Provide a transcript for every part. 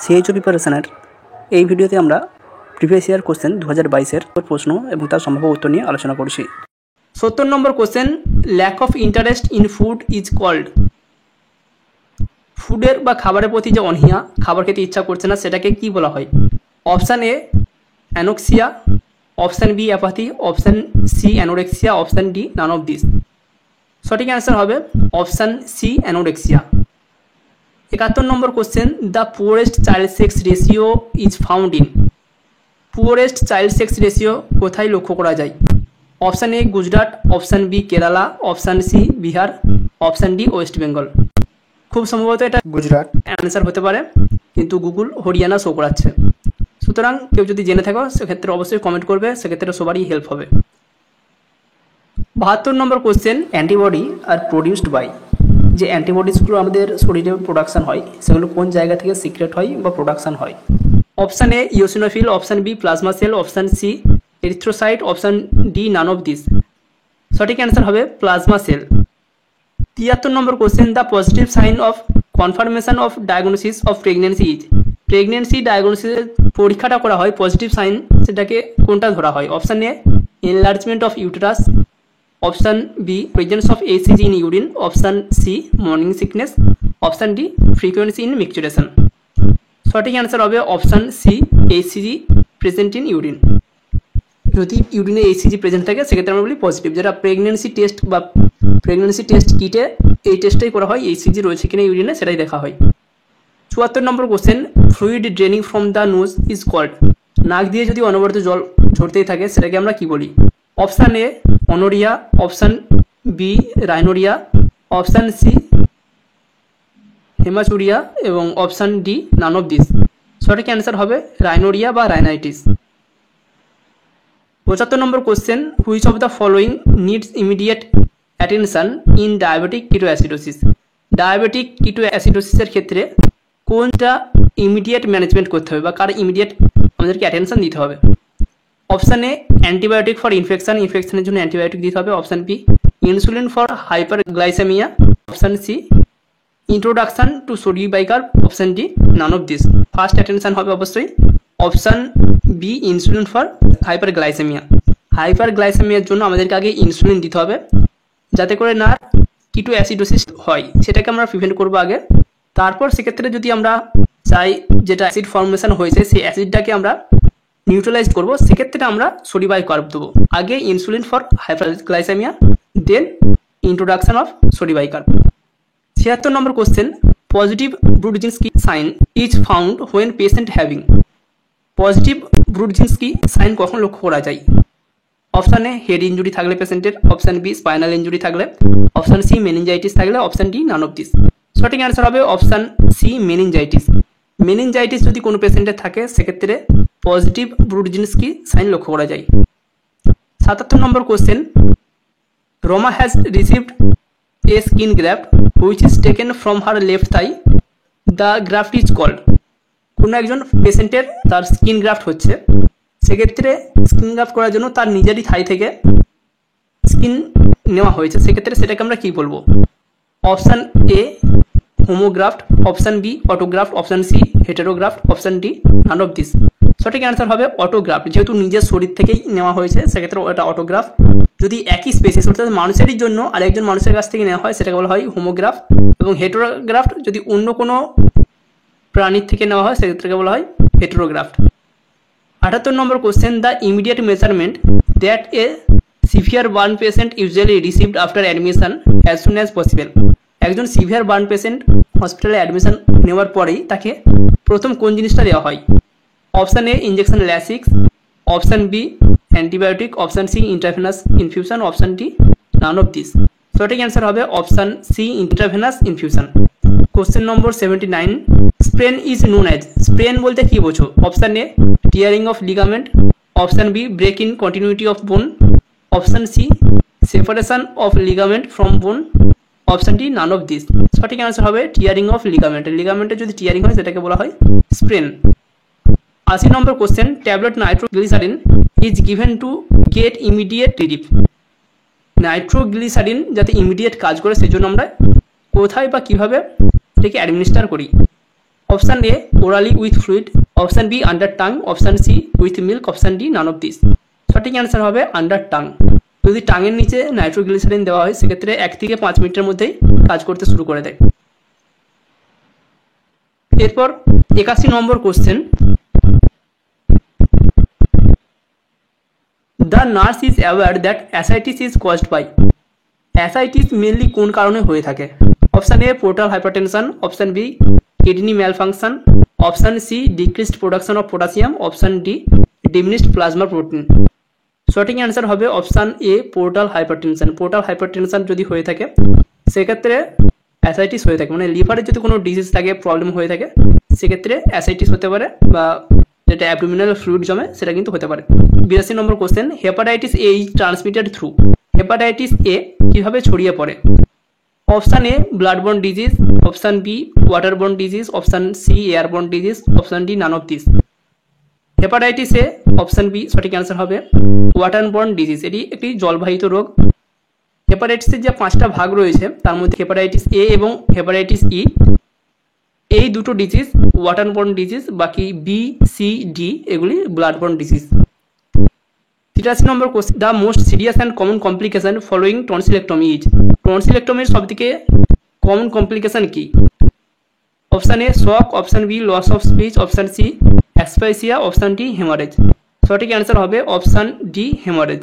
CHO প্রিপারেশনের এই ভিডিওতে আমরা প্রিভিয়াস ইয়ার কোশ্চেন 2022-এর প্রশ্ন এবং তার সম্ভাব্য উত্তর নিয়ে আলোচনা করছি। 70 নম্বর question, lack of interest in food is called. ফুডের বা খাবারের প্রতি যে অনীহা, খাবার খেতে ইচ্ছা করছে না, সেটাকে কি বলা হয়? Option A anoxia, option B apathy, option C anorexia, option D none of this. সঠিক অ্যান্সার হবে অপশান সি অ্যানোরেক্সিয়া। 71 নম্বর question, the poorest child sex ratio is found in. Poorest child sex ratio কোথায় লক্ষ্য করা যায়? Option A Gujarat, option B Kerala, option C Bihar, option D West Bengal. খুব সম্ভবত এটা গুজরাট অ্যান্সার হতে পারে, কিন্তু গুগল হরিয়ানা শো করাচ্ছে। সুতরাং কেউ যদি জেনে থাকো সেক্ষেত্রে অবশ্যই কমেন্ট করবে, সেক্ষেত্রে সবারই হেল্প হবে। 72 নম্বর question, antibody are produced by. যে অ্যান্টিবডিসগুলো আমাদের শরীরে প্রোডাকশন হয় সেগুলো কোন জায়গা থেকে সিক্রেট হয় বা প্রোডাকশন হয়? Option A eosinophil, option B plasma cell, option C erythrocyte, option D none of this. সঠিক অ্যান্সার হবে প্লাজমা সেল। 73 নম্বর question, the positive sign of confirmation of diagnosis of pregnancy is. Pregnancy ডায়াগনোসিসের পরীক্ষাটা করা হয়, positive sign সেটাকে কোনটা ধরা হয়? Option A enlargement of uterus, option B presence of ACG in urine, option C morning sickness, option D frequency in micturition. সঠিক answer হবে option C ACG present in urine. যদি ইউরিনে ACG প্রেজেন্ট থাকে সেক্ষেত্রে আমরা বলি পজিটিভ। যেটা pregnancy test বা প্রেগনেন্সি টেস্ট কিটে এই টেস্টটাই করা হয়, ACG রয়েছে কিনা ইউরিনে সেটাই দেখা হয়। 74 নম্বর question, fluid draining from the nose is called. নাক দিয়ে যদি অনবরত জল ঝরতেই থাকে সেটাকে আমরা কি বলি? Option A anuria, option B rhinorrhoea, option C haematuria এবং option D none of this. সঠিক অ্যান্সার হবে রাইনোরিয়া বা রাইনাইটিস। 75 নম্বর question, which of the following needs immediate attention in diabetic ketoacidosis. Diabetic কিটোঅ্যাসিডোসিসের ক্ষেত্রে কোনটা ইমিডিয়েট ম্যানেজমেন্ট করতে হবে বা কার ইমিডিয়েট আমাদেরকে অ্যাটেনশন দিতে হবে? Option A antibiotic for infection, ইনফেকশনের জন্য অ্যান্টিবায়োটিক দিতে হবে, option B insulin for hyperglycaemia, option C introduction to sodium bicarb, option D none of this. First attention হবে অবশ্যই option B insulin for hyperglycaemia. হাইপারগ্লাইসেমিয়ার জন্য আমাদেরকে আগে ইনসুলিন দিতে হবে যাতে করে না কিটোঅ্যাসিডোসিস হয়, সেটাকে আমরা প্রিভেন্ট করবো আগে। তারপর সেক্ষেত্রে যদি আমরা চাই যেটা অ্যাসিড ফর্মেশন হয়েছে সেই অ্যাসিডটাকে আমরা নিউট্রালাইজ করবো, সেক্ষেত্রে আমরা সোডিয়াম বাইকার্ব দেবো। আগে insulin for hyperglycaemia, then introduction of sodium bicarb. 76 নম্বর question, positive Brudzinski sign is found when patient having. Positive Brudzinski sign কখন লক্ষ্য করা যায়? অপশান এ হেড ইঞ্জুরি থাকলে পেশেন্টের, অপশান বি স্পাইনাল ইঞ্জুরি থাকলে, অপশান সি মেনিনজাইটিস থাকলে, option D none of this. সঠিক অ্যান্সার হবে অপশান সি মেনিনজাইটিস। মেনিনজাইটিস যদি কোনো পেশেন্টের থাকে সেক্ষেত্রে পজিটিভ ব্রুডজিনস্কি সাইন লক্ষ্য করা যায়। 77 নম্বর question, Roma has received a skin graft which is taken from her left thigh, the graft is called. কোনো একজন পেশেন্টের তার স্কিন গ্রাফট হচ্ছে, সেক্ষেত্রে স্কিন গ্রাফট করার জন্য তার নিজেরই থাই থেকে স্কিন নেওয়া হয়েছে, সেক্ষেত্রে সেটাকে আমরা কি বলবো? Option A homograft, option B autograft, option C heterograft, option D none of this. সঠিক অ্যান্সার হবে অটোগ্রাফট। যেহেতু নিজের শরীর থেকেই নেওয়া হয়েছে সেক্ষেত্রে ওটা অটোগ্রাফট। যদি একই স্পেসিস অর্থাৎ মানুষেরই জন্য আরেকজন মানুষের কাছ থেকে নেওয়া হয় সেটাকে বলা হয় হোমোগ্রাফট, এবং হেটেরোগ্রাফট যদি অন্য কোনো প্রাণীর থেকে নেওয়া হয় সেক্ষেত্রে বলা হয় হেটেরোগ্রাফট। 78 নম্বর question, the immediate measurement that a severe burn patient usually received after admission as soon as possible. একজন সিভিয়ার বার্ন পেশেন্ট হসপিটালে অ্যাডমিশন নেওয়ার পরেই তাকে প্রথম কোন জিনিসটা দেওয়া হয়? Option A injection Lasix, option B antibiotic, option C intravenous infusion, option D none of this. সঠিক অ্যান্সার হবে option C intravenous infusion. Question number 79, sprain is known as. Sprain বলতে কি বোঝো? Option A tearing of ligament, option B break in continuity of bone, option C separation of ligament from bone, option D none of this. সঠিক answer হবে tearing of ligament. লিগামেন্টে যদি tearing হয় সেটাকে বলা হয় স্প্রেন। 80 নম্বর question, tablet nitroglycerin is given to get immediate relief. Nitroglycerin যাতে ইমিডিয়েট কাজ করে সেজন্য আমরা কোথায় বা কিভাবে এটাকে অ্যাডমিনিস্টার করি? Option A orally with fluid, option B under tongue, option C with milk, option D none of this. সঠিক অ্যান্সার হবে আন্ডার টাং। যদি টাঙের নিচে নাইট্রোগ্লিসারিন দেওয়া হয় সেক্ষেত্রে 1 থেকে 5 মিনিটের মধ্যেই কাজ করতে শুরু করে দেয়। এরপর 81 নম্বর question, the nurse is aware that ascites is caused by. Ascites mainly কোন কারণে হয়ে থাকে? Option A portal hypertension, option B kidney malfunction, option C decreased production of potassium, option D diminished plasma protein. সঠিক answer হবে option A portal hypertension. Portal hypertension যদি হয়ে থাকে সেক্ষেত্রে অ্যাসাইটিস হয়ে থাকে, মানে লিভারের যদি কোনো ডিজিজ থাকে, প্রবলেম হয়ে থাকে সেক্ষেত্রে অ্যাসাইটিস হতে পারে, বা যেটা অ্যাবডোমিনাল ফ্লুইড জমে সেটা কিন্তু হতে পারে। 82 নম্বর question, hepatitis A is transmitted through. Hepatitis A কিভাবে ছড়িয়ে পড়ে? Option A bloodborne disease, option B waterborne disease, option C airborne disease, option D none of this. Hepatitis A option B সঠিক অ্যান্সার হবে ওয়াটারবোর্ন ডিজিজ। এটি একটি জলবাহিত রোগ। হেপাটাইটিসের যে 5টা ভাগ রয়েছে তার মধ্যে হেপাটাইটিস এ এবং হেপাটাইটিস ই, এই দুটো ডিজিজ ওয়াটারবোর্ন ডিজিজ, বাকি বি সি ডি এগুলি bloodborne disease. 83 number question, the most serious and common complication following tonsillectomy is. টনসিলেক্টমির সবথেকে কমন কমপ্লিকেশন কি? Option A shock, option B loss of speech, option C asphyxia, option D haemorrhage. সঠিক answer হবে option D haemorrhage.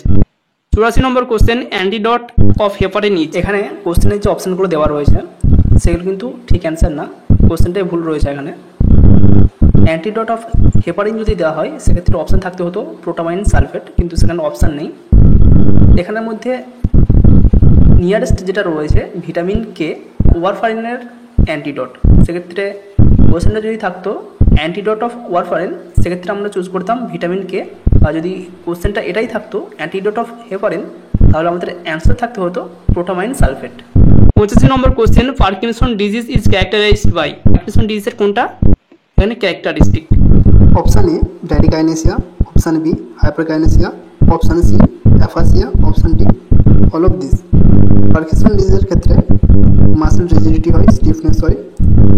84 number question, antidote of heparin is. এখানে কোশ্চেনের যে অপশানগুলো দেওয়া রয়েছে সেগুলো কিন্তু ঠিক অ্যান্সার না, কোশ্চেনটাই ভুল রয়েছে এখানে। অ্যান্টিডট অফ হেপারিন যদি দেওয়া হয় সেক্ষেত্রে অপশান থাকতে হতো প্রোটামাইন সালফেট, কিন্তু সেখানে অপশান নেই। এখানের মধ্যে নিয়ারেস্ট যেটা রয়েছে ভিটামিন কে, ওয়ারফারিনের অ্যান্টিডট, সেক্ষেত্রে কোশ্চেনটা যদি থাকতো অ্যান্টিডট অফ ওয়ারফারিন সেক্ষেত্রে আমরা চুজ করতাম ভিটামিন কে, আর যদি কোশ্চেনটা এটাই থাকতো অ্যান্টিডট অফ হেপারিন তাহলে আমাদের অ্যান্সার থাকতে হতো protamine sulphate. 85 number question, Parkinson disease is characterised by. Parkinson ডিজিজের কোনটা এখানে characteristic? Option A bradykinesia, option B hyperkinesia, option C aphasia, option D all of this. Parkinson ডিজিজের ক্ষেত্রে মাসেল রিজিডিটি হয়, স্টিফনেস হয়,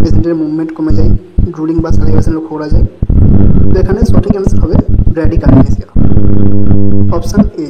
পেশেন্টের মুভমেন্ট কমে যায়, ড্রুলিং বা সালিভেশন লক্ষ্য করা যায়। তো এখানে সঠিক অ্যান্সার হবে ব্র্যাডিকাইনেসিয়া, অপশান এ।